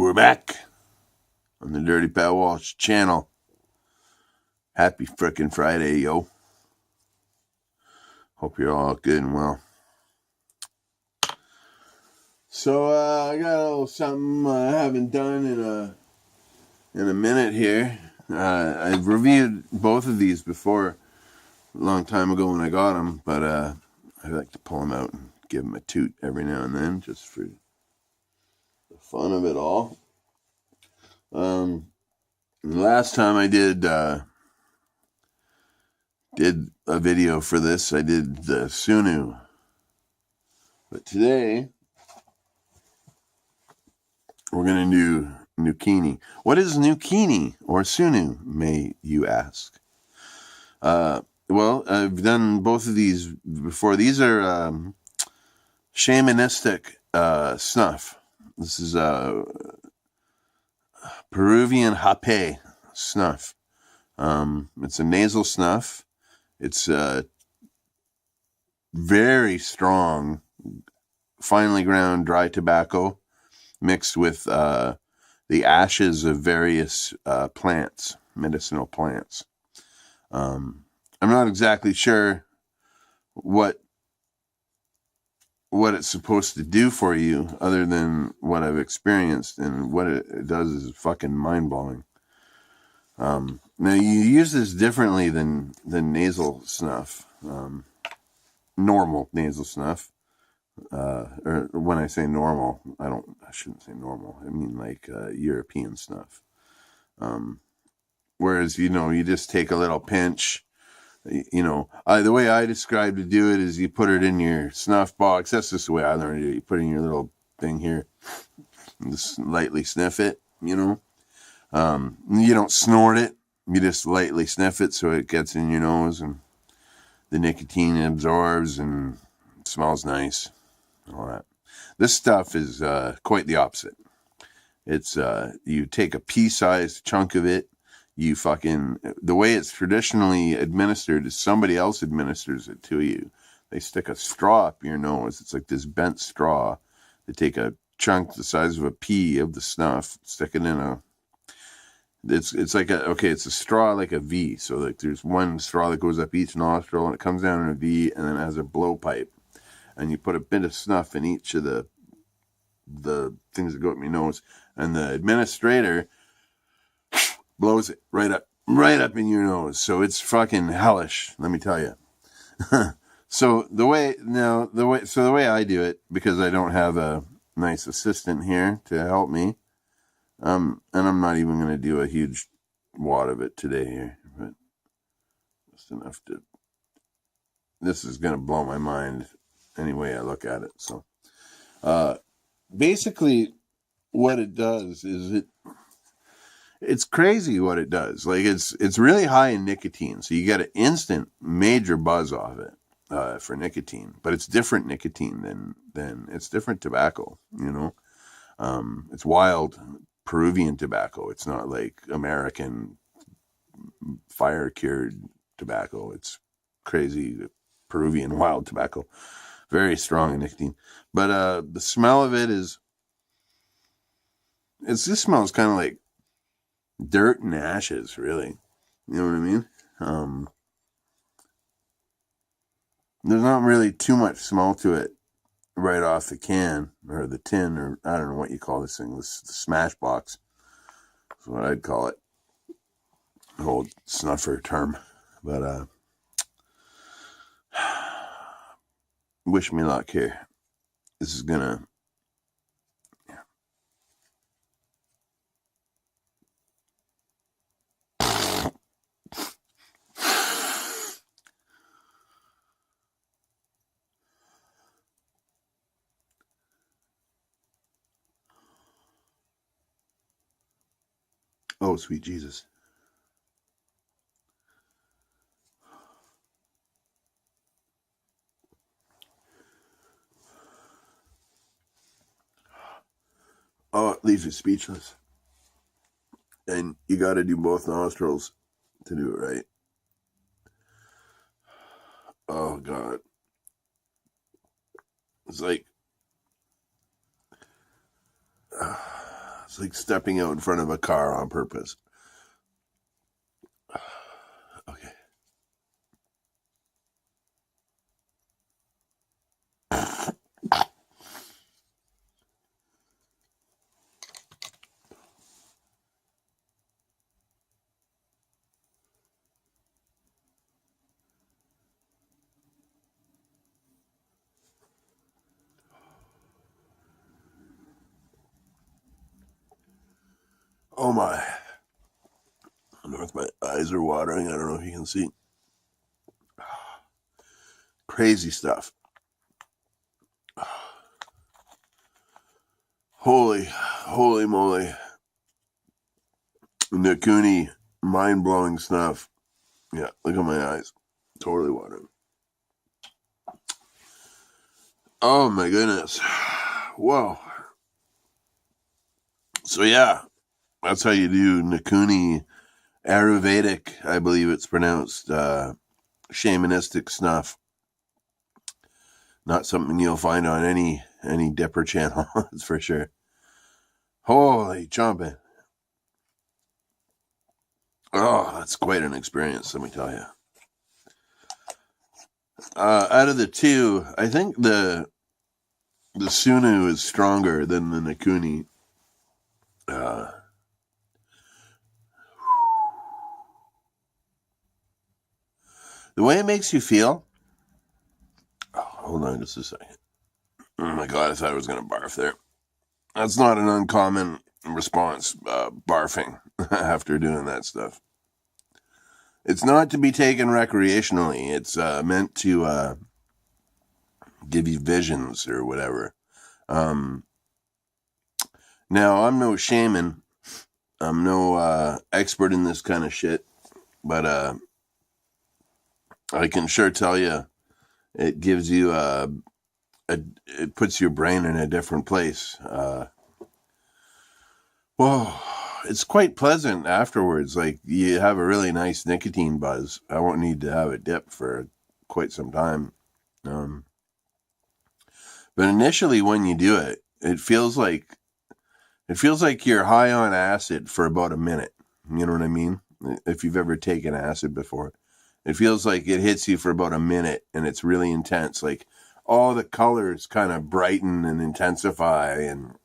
we're back on the Dirty Pat Walsh channel. Happy frickin' Friday, yo. Hope you're all good and well. So, I got a little something I haven't done in a minute here. I've reviewed both of these before a long time ago when I got them, but I like to pull them out and give them a toot every now and then, just for the fun of it all. Last time I did a video for this, I did the Sunu. But today, we're going to do Nukuni. What is Nukuni or Sunu, may you ask? Well, I've done both of these before. These are shamanistic snuff. This is Peruvian Râpé snuff. It's a nasal snuff. It's very strong, finely ground dry tobacco mixed with the ashes of various plants, medicinal plants. I'm not exactly sure what it's supposed to do for you, other than what I've experienced, and what it does is fucking mind-blowing. Now, you use this differently than nasal snuff, normal nasal snuff. Or when I say normal, I shouldn't say normal. I mean like European snuff. Whereas, you just take a little pinch. The way I describe to do it is you put it in your snuff box. That's just the way I learned it. You put it in your little thing here and just lightly sniff it, You don't snort it. You just lightly sniff it so it gets in your nose and the nicotine absorbs and it smells nice. All that. This stuff is quite the opposite. It's you take a pea-sized chunk of it. The way it's traditionally administered is somebody else administers it to you. They stick a straw up your nose. It's like this bent straw. They take a chunk the size of a pea of the snuff, stick it in it's like it's a straw like a V. So like there's one straw that goes up each nostril and it comes down in a V, and then it has a blowpipe. And you put a bit of snuff in each of the things that go up your nose, and the administrator blows it right up in your nose. So it's fucking hellish, let me tell you. So the way I do it, because I don't have a nice assistant here to help me, and I'm not even going to do a huge wad of it today here, but just enough to. This is going to blow my mind any way I look at it. So, basically, what it does is it's crazy what it does. Like it's really high in nicotine, so you get an instant major buzz off it for nicotine. But it's different nicotine than it's different tobacco. It's wild Peruvian tobacco. It's not like American fire cured tobacco. It's crazy Peruvian wild tobacco. Very strong in nicotine. But the smell of it this smells kind of like dirt and ashes, really. You know what I mean? There's not really too much smell to it right off the can or the tin, or I don't know what you call this thing, the smash box. That's what I'd call it. An old snuffer term. But wish me luck here. This is gonna. Oh, sweet Jesus. Oh, it leaves you speechless. And you got to do both nostrils to do it right. Oh, God. It's like It's like stepping out in front of a car on purpose. Okay. Oh my. I don't know if my eyes are watering. I don't know if you can see. Crazy stuff. Holy moly. Nukuni, mind-blowing snuff. Yeah, look at my eyes. Totally watering. Oh my goodness. Whoa. So yeah, that's how you do Nukuni Ayurvedic, I believe it's pronounced, shamanistic snuff. Not something you'll find on any Dipper channel, that's for sure. Holy jumping. Oh, that's quite an experience, let me tell you. Out of the two, I think the Sunu is stronger than the Nukuni. The way it makes you feel. Oh, hold on just a second. Oh my God, I thought I was going to barf there. That's not an uncommon response, barfing after doing that stuff. It's not to be taken recreationally. It's meant to give you visions or whatever. Now, I'm no shaman. I'm no expert in this kind of shit. But I can sure tell you it gives you it puts your brain in a different place. Whoa, it's quite pleasant afterwards. Like, you have a really nice nicotine buzz. I won't need to have a dip for quite some time. But initially when you do it, it feels like you're high on acid for about a minute. You know what I mean? If you've ever taken acid before, it feels like it hits you for about a minute and it's really intense. Like, all the colors kind of brighten and intensify, and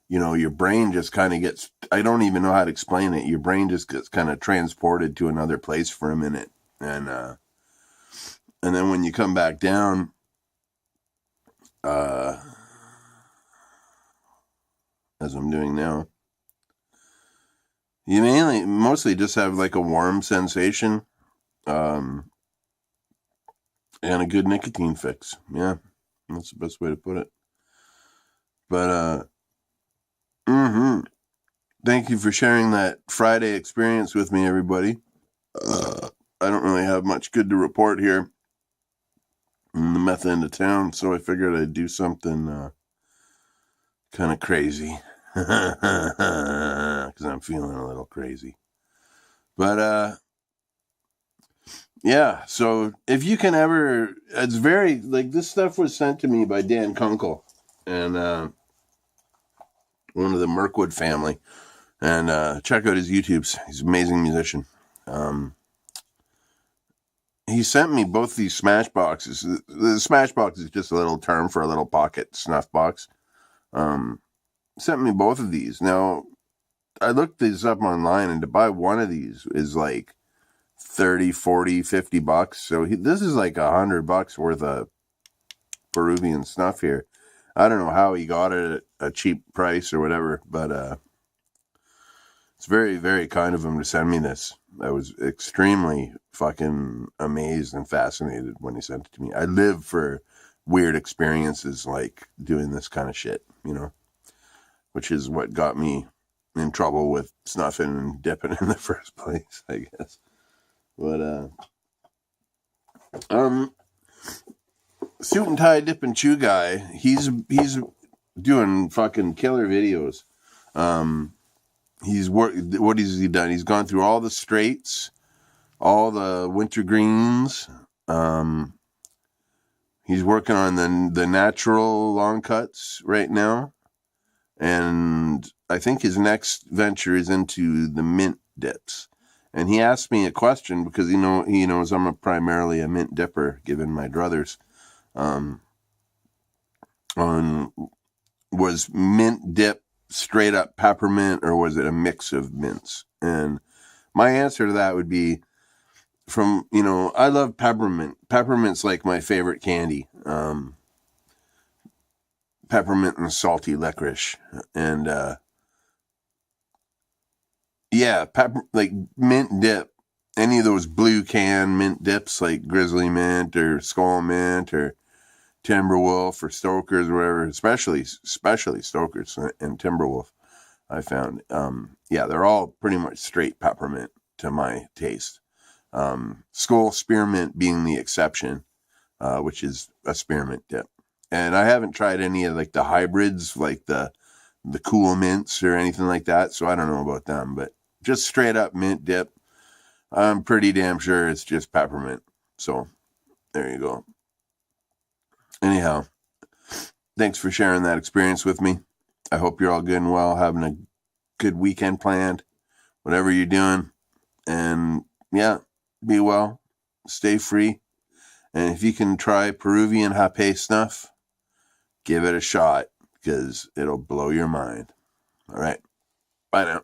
you know, your brain just kind of gets, I don't even know how to explain it. Your brain just gets kind of transported to another place for a minute. And then when you come back down, as I'm doing now, you mostly just have like a warm sensation, and a good nicotine fix. Yeah, that's the best way to put it. But, thank you for sharing that Friday experience with me, everybody. I don't really have much good to report here in the meth end of town, so I figured I'd do something kind of crazy. Because I'm feeling a little crazy. But, yeah, so if you can ever, it's very, like, this stuff was sent to me by Dan Kunkel and one of the Mirkwood family. And check out his YouTubes. He's an amazing musician. He sent me both these smash boxes. The smash box is just a little term for a little pocket snuff box. Sent me both of these. Now, I looked these up online, and to buy one of these is like 30, 40, 50 bucks. So this is like $100 worth of Peruvian snuff here. I don't know how he got it at a cheap price or whatever, but it's very, very kind of him to send me this. I was extremely fucking amazed and fascinated when he sent it to me. I live for weird experiences like doing this kind of shit, you know, which is what got me in trouble with snuffing and dipping in the first place, I guess. But, Suit and Tie Dip and Chew guy, he's doing fucking killer videos. What has he done? He's gone through all the straights, all the wintergreens. He's working on the natural long cuts right now, And I think his next venture is into the mint dips. And he asked me a question because he knows I'm primarily a mint dipper, given my druthers. On was mint dip straight up peppermint, or was it a mix of mints? And my answer to that would be, I love peppermint. Peppermint's like my favorite candy. Peppermint and salty licorice. And like mint dip. Any of those blue can mint dips like Grizzly Mint or Skull Mint or Timberwolf or Stoker's or whatever, especially Stoker's and Timberwolf, I found. They're all pretty much straight peppermint to my taste. Skull Spearmint being the exception, which is a spearmint dip. And I haven't tried any of like the hybrids, like the cool mints or anything like that, so I don't know about them. But just straight up mint dip, I'm pretty damn sure it's just peppermint. So there you go. Anyhow, thanks for sharing that experience with me. I hope you're all good and well, having a good weekend planned, whatever you're doing. And yeah, be well, stay free. And if you can try Peruvian Râpé snuff, give it a shot because it'll blow your mind. All right. Bye now.